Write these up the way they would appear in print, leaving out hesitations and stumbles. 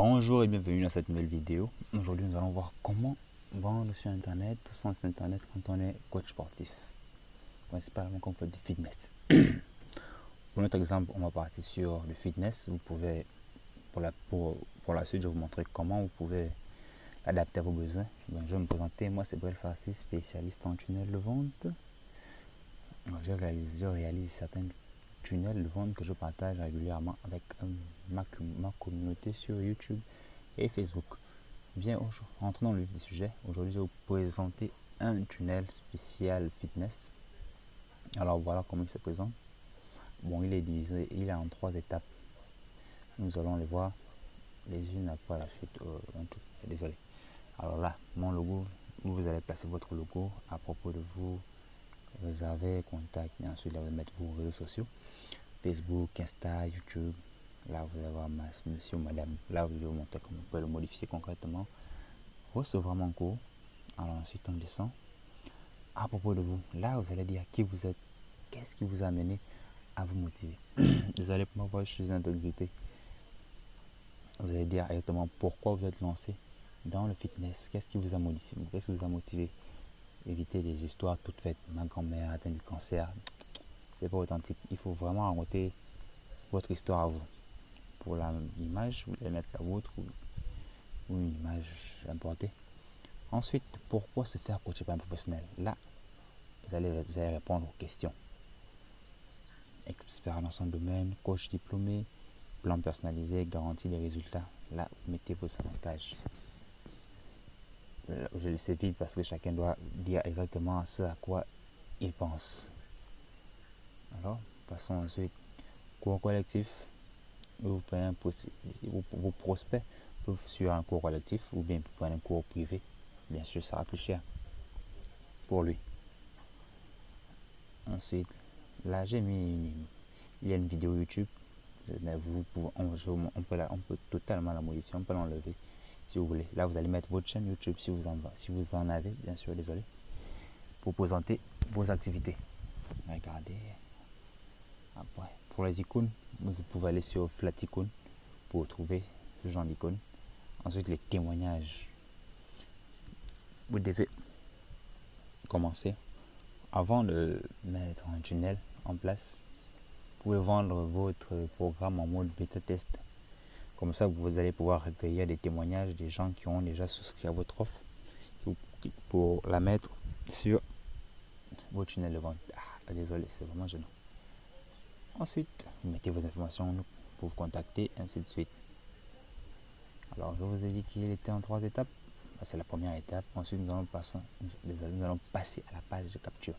Bonjour et bienvenue dans cette nouvelle vidéo. Aujourd'hui nous allons voir comment vendre sur internet, sans internet quand on est coach sportif, principalement comme fait du fitness. Pour notre exemple, on va partir sur le fitness. Vous pouvez, pour la suite, je vais vous montrer comment vous pouvez l'adapter à vos besoins. Donc, je vais me présenter, moi c'est Brel Farsi, spécialiste en tunnel de vente. Je réalise certains tunnels de vente que je partage régulièrement avec ma communauté sur YouTube et Facebook. Bien, entrons dans le vif du sujet. Aujourd'hui, je vais vous présenter un tunnel spécial fitness. Alors voilà comment il se présente. Bon, il est divisé, il est en 3 étapes. Nous allons les voir les unes après la suite. Désolé. Alors là, mon logo, vous allez placer votre logo à propos de vous, réserver, contact, et ensuite là, vous allez mettre vos réseaux sociaux, Facebook, Insta, YouTube. Là, vous allez avoir monsieur ou madame. Là, je vais vous montrer comment on peut le modifier concrètement. Recevoir mon cours. Alors ensuite, on descend. À propos de vous, là, vous allez dire qui vous êtes, qu'est-ce qui vous a amené à vous motiver. Désolé pour ma voix, je suis un peu grippé. Vous allez dire exactement pourquoi vous êtes lancé dans le fitness. Qu'est-ce qui vous a motivé? Qu'est-ce qui vous a motivé? Évitez des histoires toutes faites. Ma grand-mère a atteint du cancer. C'est pas authentique. Il faut vraiment raconter votre histoire à vous. Pour l'image, vous allez mettre la vôtre ou une image importée. Ensuite, pourquoi se faire coacher par un professionnel? Là, vous allez répondre aux questions. Expert dans son domaine, coach diplômé, plan personnalisé, garantie des résultats. Là, mettez vos avantages. Je laisse vite parce que chacun doit dire exactement ce à quoi il pense. Alors, passons ensuite. Cours collectif. Vos prospects peuvent suivre un cours collectif ou bien prendre un cours privé. Bien sûr, ça sera plus cher pour lui. Ensuite, là, j'ai mis il y a une vidéo YouTube, mais on peut totalement la modifier, on peut l'enlever si vous voulez. Là, vous allez mettre votre chaîne YouTube si vous en avez, bien sûr, désolé, pour présenter vos activités. Regardez. Après, pour les icônes, vous pouvez aller sur Flaticône pour trouver ce genre d'icônes. Ensuite, les témoignages. Vous devez commencer avant de mettre un tunnel en place. Vous pouvez vendre votre programme en mode bêta test. Comme ça, vous allez pouvoir recueillir des témoignages des gens qui ont déjà souscrit à votre offre pour la mettre sur votre tunnel de vente. Désolé, c'est vraiment gênant. Ensuite, vous mettez vos informations pour vous contacter, ainsi de suite. Alors, je vous ai dit qu'il était en 3 étapes. C'est la première étape. Ensuite, nous allons passer à la page de capture.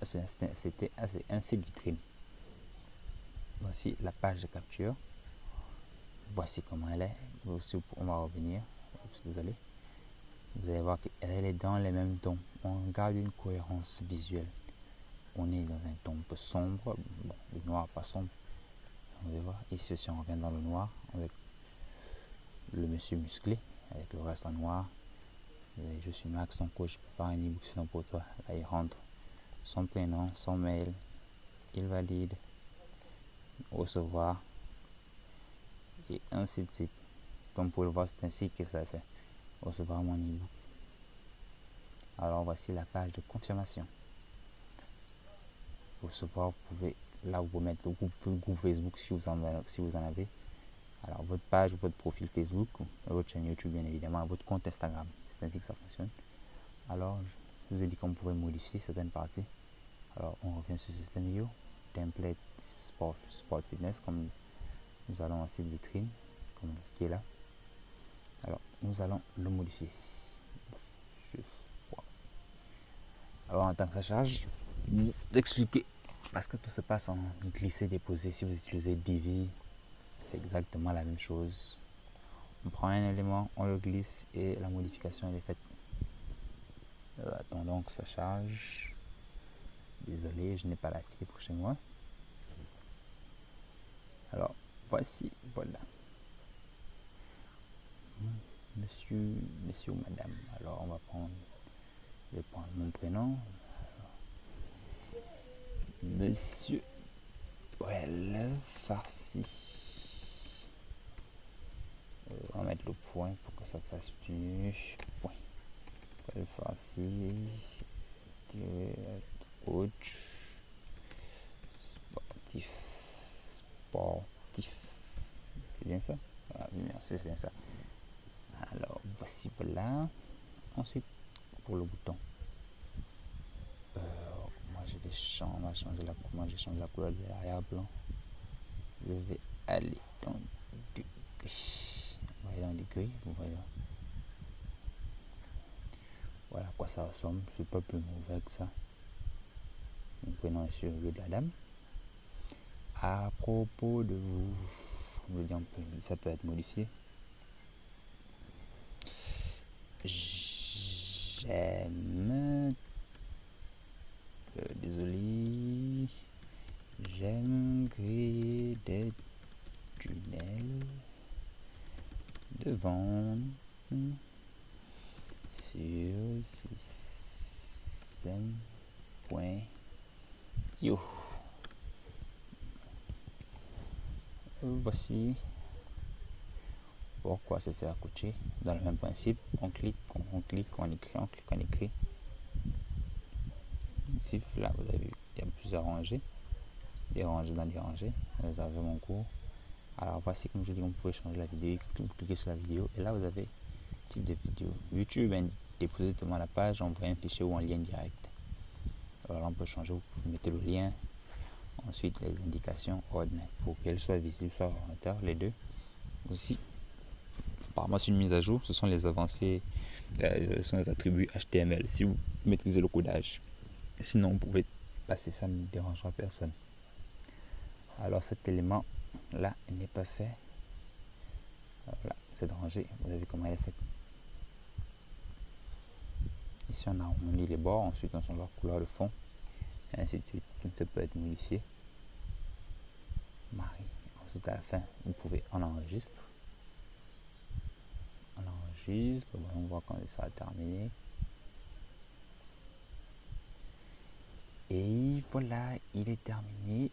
C'était un site vitrine. Voici la page de capture. Voici comment elle est. On va revenir. Désolé. Vous allez voir qu'elle est dans les mêmes tons. On garde une cohérence visuelle. On est dans un ton un peu sombre. Bon, le noir pas sombre. Vous allez voir. Ici aussi, on revient dans le noir avec le monsieur musclé, avec le reste en noir. Je suis Max, son coach, prépare un e-book sinon pour toi. Là, il rentre son prénom, son mail. Il valide. Recevoir. Et ainsi de suite. Comme vous pouvez le voir, c'est ainsi que ça fait. Recevoir mon e-book. Alors voici la page de confirmation. Recevoir, vous pouvez, là vous pouvez mettre le groupe Facebook si vous en avez. Alors votre page, votre profil Facebook, votre chaîne YouTube bien évidemment, votre compte Instagram. C'est ainsi que ça fonctionne. Alors je vous ai dit qu'on pouvait modifier certaines parties. Alors on revient sur ce système vidéo. Template sport fitness, comme nous allons en site vitrine, comme qui est là. Alors nous allons le modifier. Alors en tant que ça charge, vous expliquer, parce que tout se passe en glisser-déposer. Si vous utilisez Divi, c'est exactement la même chose. On prend un élément, on le glisse et la modification elle est faite. Attendons que ça charge. Désolé, je n'ai pas la fibre chez moi. Alors voici, voilà. Monsieur ou madame. Alors on va prendre, je vais prendre mon prénom. Monsieur Brel Farsi. On va point pour que ça fasse plus point. On va le faire ici. Coach sportif. C'est bien ça? Ah, merci, c'est bien ça. Alors voici, voilà. Ensuite, pour le bouton, moi je vais changer la couleur de l'arrière-plan. Je vais aller dans du gris. On va aller dans du gris, vous voyez. Voilà à quoi ça ressemble. C'est pas plus mauvais que ça. Nous prenons ici le lieu de la dame. À propos de vous, ça peut être modifié. J'aime, désolé, j'aime créer des tunnels devant sur système.io. Voici pourquoi se faire coacher. Dans le même principe, on clique, on écrit. Ici, là, vous avez vu, il y a plusieurs rangées, des rangées dans des rangées. Vous avez mon cours. Alors voici, comme je dis, vous pouvez changer la vidéo. Vous cliquez sur la vidéo et là vous avez type de vidéo. YouTube, déposez directement la page, envoyez un fichier ou un lien direct. Alors là, on peut changer, vous mettez le lien. Ensuite, les indications ordonnées pour qu'elles soient visibles sur l'ordinateur, les deux. Aussi, apparemment, c'est une mise à jour. Ce sont les avancées, ce sont les attributs HTML. Si vous maîtrisez le codage, sinon, vous pouvez passer, ça ne dérangera personne. Alors, cet élément là n'est pas fait. Voilà, cette rangée, vous avez vu comment elle est faite. Ici, on harmonie les bords. Ensuite, on change la couleur de fond. Et ainsi de suite. Tout ça peut être modifié. Ensuite, à la fin, vous pouvez en enregistrer. On voit quand ça a terminé. Et voilà, il est terminé.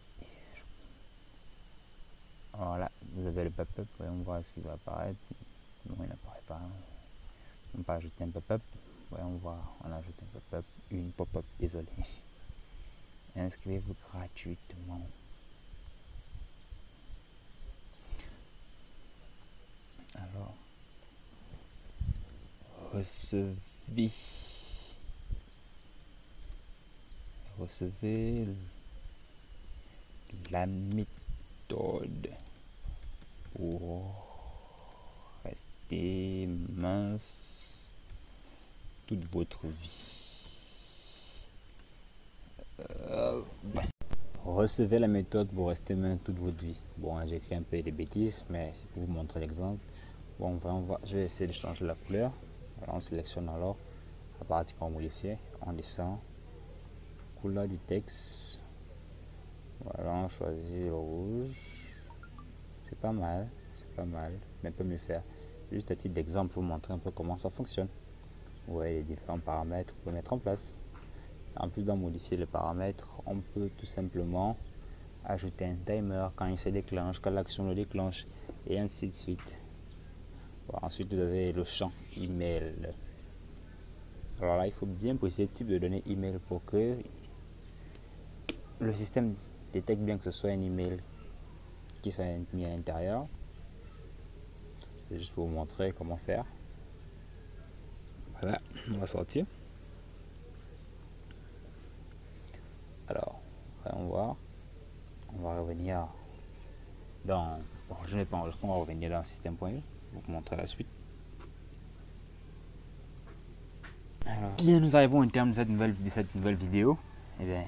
Voilà, vous avez le pop-up. Voyons voir ce qui va apparaître. Non, il n'apparaît pas. On peut ajouter un pop-up. Voyons voir, on ajoute un pop-up. Une pop-up, désolé. Inscrivez-vous gratuitement. Alors, recevez la méthode pour rester mince toute votre vie. Recevez la méthode pour rester mince toute votre vie. Bon, j'ai écrit un peu des bêtises, mais c'est pour vous montrer l'exemple. Bon, je vais essayer de changer la couleur. Alors, on sélectionne alors la partie qu'on modifier. On descend. Couleur du texte. Voilà, on choisit le rouge. C'est pas mal, mais on peut mieux faire. Juste à titre d'exemple pour vous montrer un peu comment ça fonctionne. Vous voyez les différents paramètres qu'on peut mettre en place. En plus d'en modifier les paramètres, on peut tout simplement ajouter un timer quand il se déclenche, quand l'action le déclenche, et ainsi de suite. Bon, ensuite, vous avez le champ email. Alors là, il faut bien préciser le type de données email pour que le système détecte bien que ce soit un email qui soit mis à l'intérieur. Juste pour vous montrer comment faire. Voilà, on va sortir. Alors, on va revenir dans... Bon, je n'ai pas enregistré, on va revenir dans système.io. Vous montrer la suite. Alors, bien, nous arrivons au terme de cette nouvelle vidéo. Eh bien,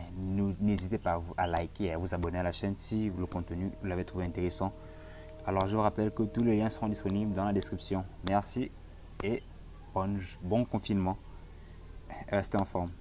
n'hésitez pas à liker et à vous abonner à la chaîne si le contenu vous l'avez trouvé intéressant. Alors, je vous rappelle que tous les liens seront disponibles dans la description. Merci et bon confinement. Restez en forme.